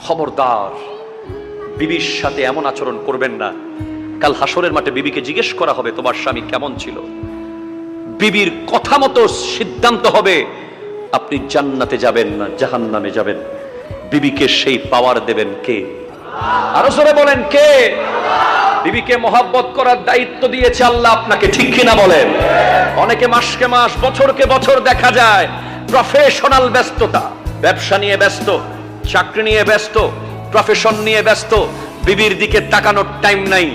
খবরদার বিবির সাথে এমন আচরণ করবেন না। কাল হাসরের মাঠে বিবিকে জিজ্ঞেস করা হবে তোমার স্বামী কেমন ছিল। বিবির কথা মতো সিদ্ধান্ত হবে আপনি জান্নাতে যাবেন না জাহান্নামে যাবেন। বিবিকে সেই পাওয়ার দেবেন কে? আরো জোরে বলেন কে? বিবিকে মহব্বত করার দায়িত্ব দিয়েছে আল্লাহ আপনাকে, ঠিক কিনা বলেন? অনেকে মাসকে মাস বছরকে বছর দেখা যায় প্রফেশনাল ব্যস্ততা, ব্যবসা নিয়ে ব্যস্ত, চাকরি নিয়ে ব্যস্ত, প্রফেশন নিয়ে ব্যস্ত, বিবির দিকে তাকানোর টাইম নাই।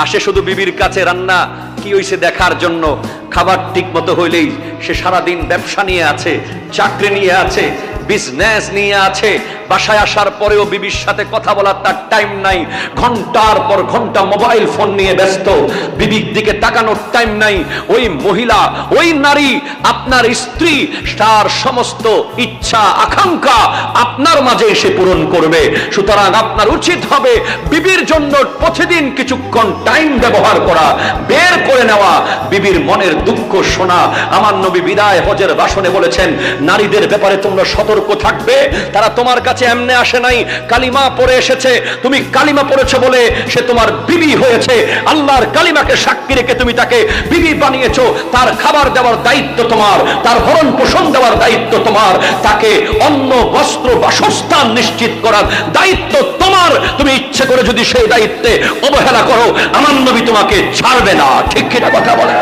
আসে শুধু বিবির কাছে রান্না কি হইছে দেখার জন্য। খাবার ঠিক মতো হইলেই সে সারাদিন ব্যবসা নিয়ে আছে, চাকরি নিয়ে আছে, বিজনেস নিয়ে আছে। বাসায় আসার পরেও বিবির সাথে কথা বলার তার টাইম নাই। ঘন্টার পর ঘন্টা মোবাইল ফোন নিয়ে ব্যস্ত, বিবির দিকে তাকানোর টাইম নাই। ওই মহিলা, ওই নারী আপনার স্ত্রী, তার সমস্ত ইচ্ছা আকাঙ্ক্ষা আপনার মাঝে এসে পূরণ করবে। সুতরাং আপনার উচিত হবে বিবির জন্য প্রতিদিন কিছুক্ষণ টাইম ব্যবহার করা, বের করে নেওয়া, বিবির মনের দুঃখ শোনা। আমার নবী বিদায় হজের ভাষণে বলেছেন, নারীদের ব্যাপারে তোমরা সতর্ক থাকবে। তারা তোমার কাছে এমনি আসে নাই, কালিমা পড়ে এসেছে। তুমি কালিমা পড়েছো বলে সে তোমার বিবি হয়েছে। আল্লাহর কালিমাকে সাক্ষী রেখে তুমি তাকে বিবি বানিয়েছো। তার খাবার দেওয়ার দায়িত্ব তোমার, তার ভরণ পোষণ দেওয়ার দায়িত্ব তোমার, তাকে অন্ন বস্ত্র বাসস্থান নিশ্চিত করার দায়িত্ব তোমার। তুমি ইচ্ছে করে যদি সেই দায়িত্বে অবহেলা করো, আমার নবী তোমাকে ছাড়বে না। ঠিক কিনা কথা বলে?